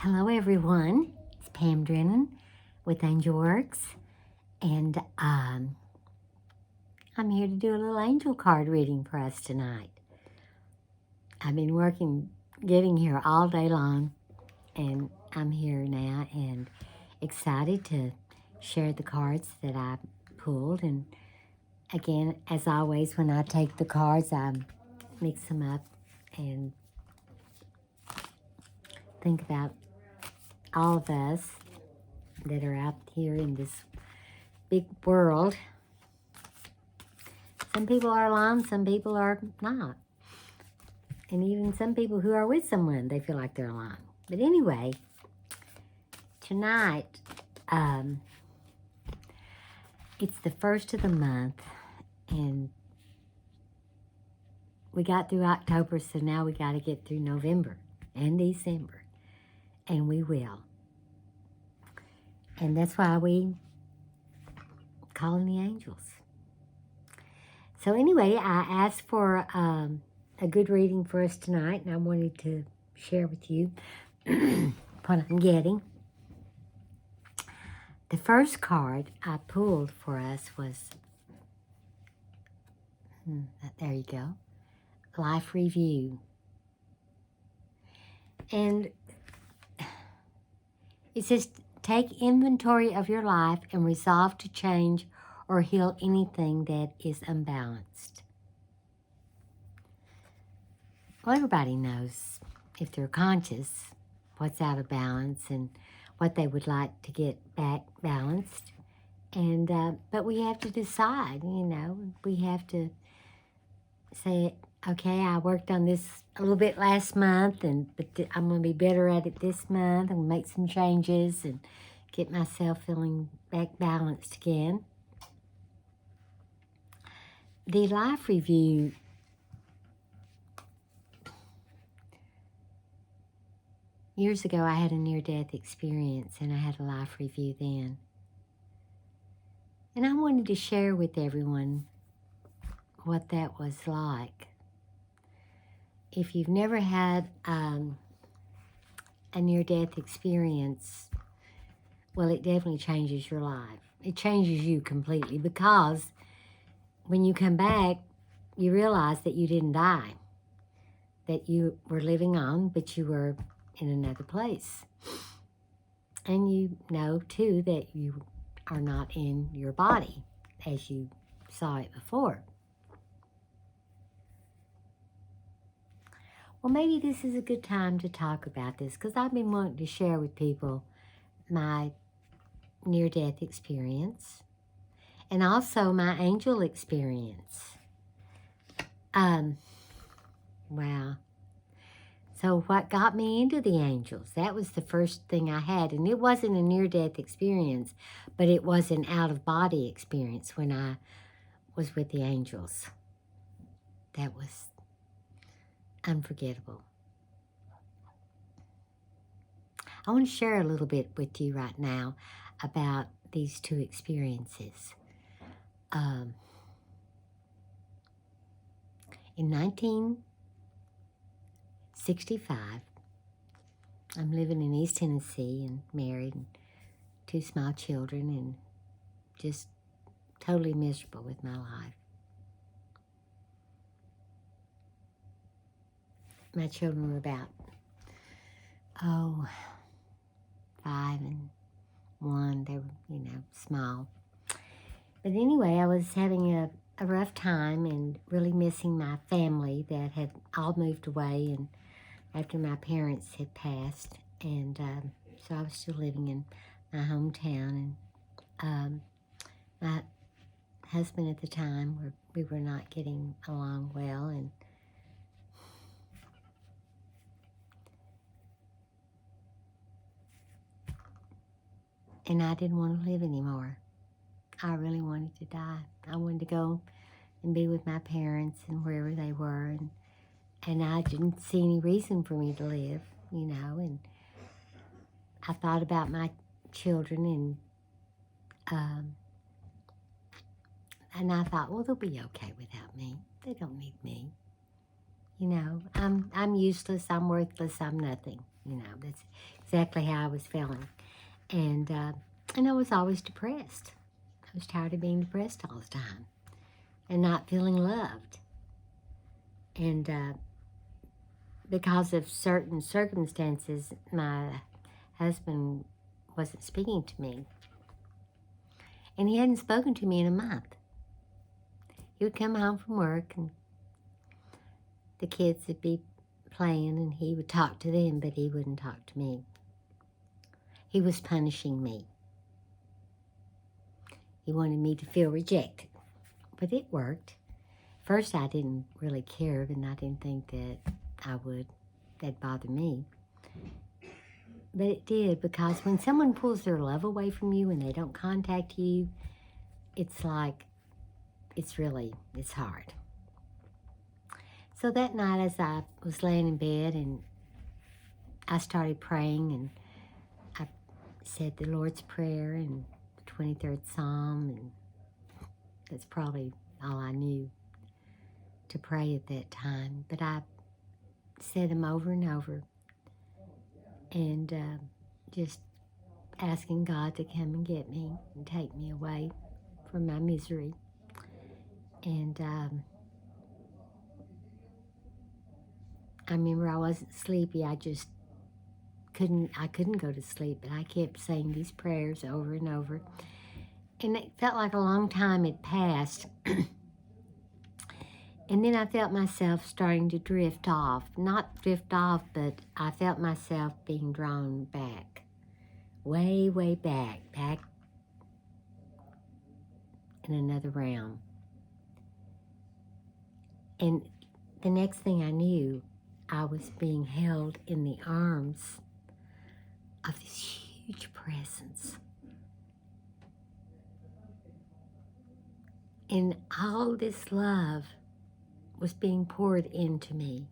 Hello everyone, it's Pam Drinnon with Angel Works, and I'm here to do a little angel card reading for us tonight. I've been getting here all day long, and I'm here now and excited to share the cards that I pulled. And again, as always, when I take the cards, I mix them up and think about all of us that are out here in this big world. Some people are alone, some people are not. And even some people who are with someone, they feel like they're alone. But anyway, tonight, it's the first of the month, and we got through October, so now we got to get through November and December, and we will. And that's why we call in the angels. So anyway, I asked for a good reading for us tonight, and I wanted to share with you what I'm getting. The first card I pulled for us was, there you go, Life Review. And it says, take inventory of your life and resolve to change or heal anything that is unbalanced. Well, everybody knows, if they're conscious, what's out of balance and what they would like to get back balanced. And but we have to decide, we have to say, okay, I worked on this a little bit last month, but I'm going to be better at it this month. I'm going to make some changes and get myself feeling back balanced again. The life review, years ago I had a near-death experience, and I had a life review then. And I wanted to share with everyone what that was like. If you've never had a near-death experience, well, it definitely changes your life. It changes you completely, because when you come back, you realize that you didn't die, that you were living on, but you were in another place. And you know, too, that you are not in your body as you saw it before. Well, maybe this is a good time to talk about this, because I've been wanting to share with people my near-death experience and also my angel experience. Wow. So what got me into the angels? That was the first thing I had, and it wasn't a near-death experience, but it was an out-of-body experience when I was with the angels. That was unforgettable. I want to share a little bit with you right now about these two experiences. In 1965, I'm living in East Tennessee and married and 2 small children, and just totally miserable with my life. My children were about, 5 and 1. They were, small. But anyway, I was having a rough time and really missing my family that had all moved away and after my parents had passed. And so I was still living in my hometown. And my husband at the time, we were not getting along well. And I didn't want to live anymore. I really wanted to die. I wanted to go and be with my parents and wherever they were. And I didn't see any reason for me to live, and I thought about my children, and I thought, well, they'll be okay without me. They don't need me. I'm useless, I'm worthless, I'm nothing. That's exactly how I was feeling. And I was always depressed. I was tired of being depressed all the time and not feeling loved. And because of certain circumstances, my husband wasn't speaking to me. And he hadn't spoken to me in a month. He would come home from work and the kids would be playing and he would talk to them, but he wouldn't talk to me. He was punishing me. He wanted me to feel rejected, but it worked. First, I didn't really care, and I didn't think that'd bother me. But it did, because when someone pulls their love away from you and they don't contact you, it's like, it's hard. So that night, as I was laying in bed and I started praying, and I said the Lord's Prayer and the 23rd Psalm, and that's probably all I knew to pray at that time. But I said them over and over, and just asking God to come and get me and take me away from my misery. And I remember I wasn't sleepy. I couldn't go to sleep, but I kept saying these prayers over and over. And it felt like a long time had passed. And then I felt myself starting to drift off. Not drift off, but I felt myself being drawn back. Way, way back in another realm. And the next thing I knew, I was being held in the arms of this huge presence. And all this love was being poured into me.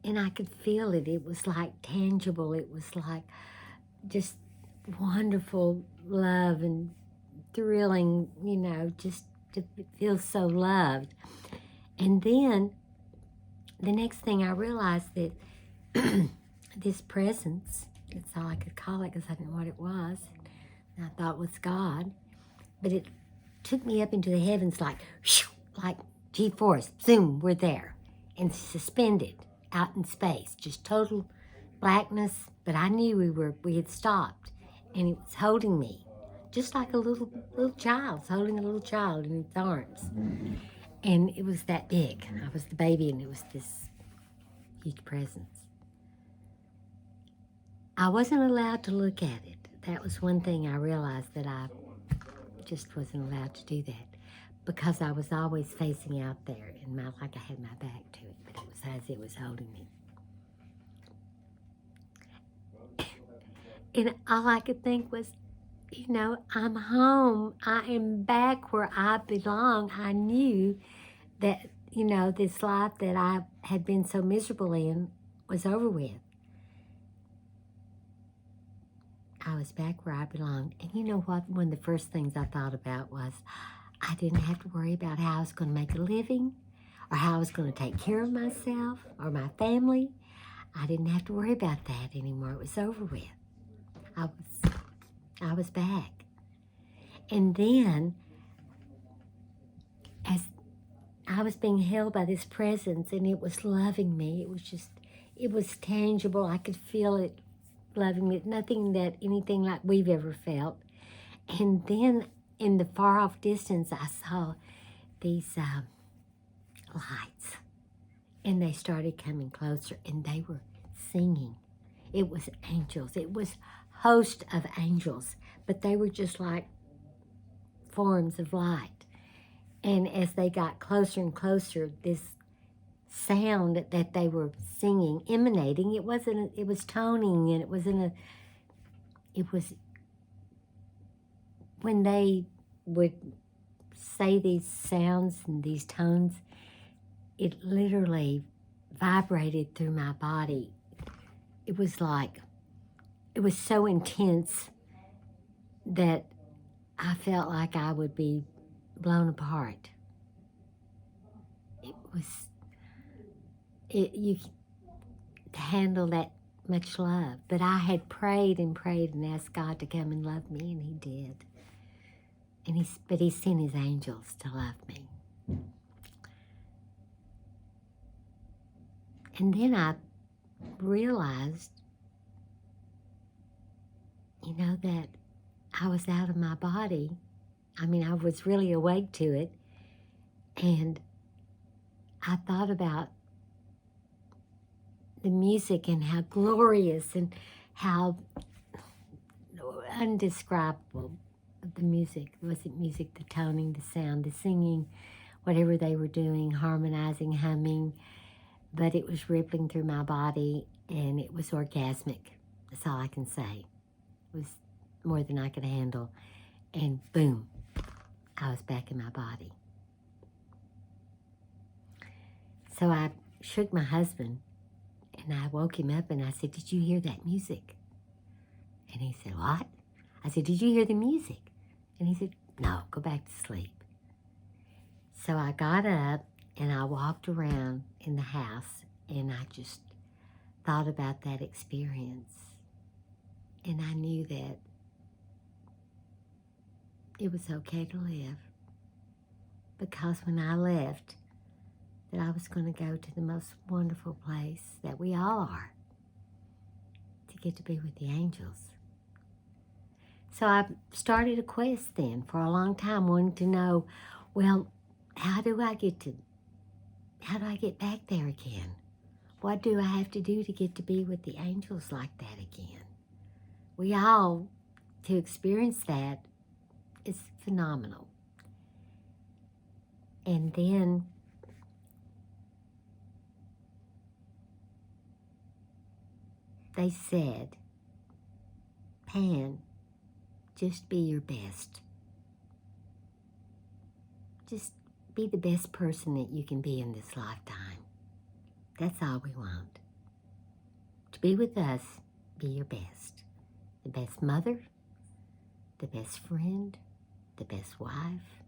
And I could feel it. It was like tangible. It was like just wonderful love and thrilling, just to feel so loved. And then the next thing I realized that this presence, that's all I could call it because I didn't know what it was, and I thought it was God, but it took me up into the heavens like G-force, zoom, we're there, and suspended out in space, just total blackness, but I knew we had stopped, and it was holding me, just like a little child's holding a little child in its arms. And it was that big. I was the baby, and it was this huge presence. I wasn't allowed to look at it. That was one thing I realized, that I just wasn't allowed to do that, because I was always facing out there, and like I had my back to it, but it was as it was holding me. And all I could think was, I'm home. I am back where I belong. I knew that, this life that I had been so miserable in was over with. I was back where I belonged. And you know what? One of the first things I thought about was I didn't have to worry about how I was going to make a living or how I was going to take care of myself or my family. I didn't have to worry about that anymore. It was over with. I was back. And then, as I was being held by this presence, and it was loving me, it was tangible. I could feel it loving me. Anything like we've ever felt. And then in the far off distance, I saw these lights, and they started coming closer, and they were singing. It was angels. It was host of angels, but they were just like forms of light. And as they got closer and closer, this sound that they were singing, emanating, it was toning, and it was when they would say these sounds and these tones, it literally vibrated through my body. It was so intense that I felt like I would be blown apart. To handle that much love. But I had prayed and prayed and asked God to come and love me, and He did. But He sent His angels to love me. And then I realized, that I was out of my body. I mean, I was really awake to it. And I thought about the music and how glorious and how undescribable the music. It wasn't music, the toning, the sound, the singing, whatever they were doing, harmonizing, humming. But it was rippling through my body, and it was orgasmic. That's all I can say. It was more than I could handle. And boom, I was back in my body. So I shook my husband, and I woke him up, and I said, "Did you hear that music?" And he said, "What?" I said, "Did you hear the music?" And he said, "No, go back to sleep." So I got up, and I walked around in the house, and I just thought about that experience. And I knew that it was okay to live, because when I left, that I was going to go to the most wonderful place that we all are, to get to be with the angels. So I started a quest then for a long time, wanting to know, well, how do I get back there again? What do I have to do to get to be with the angels like that again? To experience that is phenomenal. And then they said, "Pan, just be your best. Just be the best person that you can be in this lifetime. That's all we want. To be with us, be your best. The best mother, the best friend, the best wife,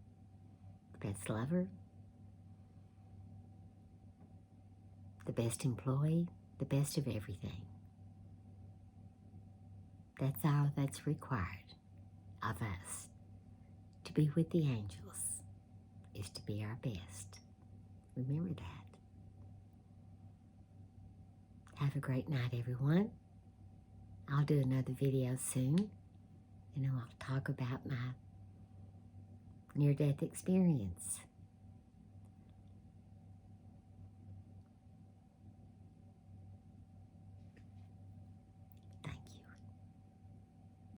the best lover, the best employee, the best of everything. That's all that's required of us. To be with the angels is to be our best. Remember that. Have a great night, everyone. I'll do another video soon, and I'll talk about my near-death experience.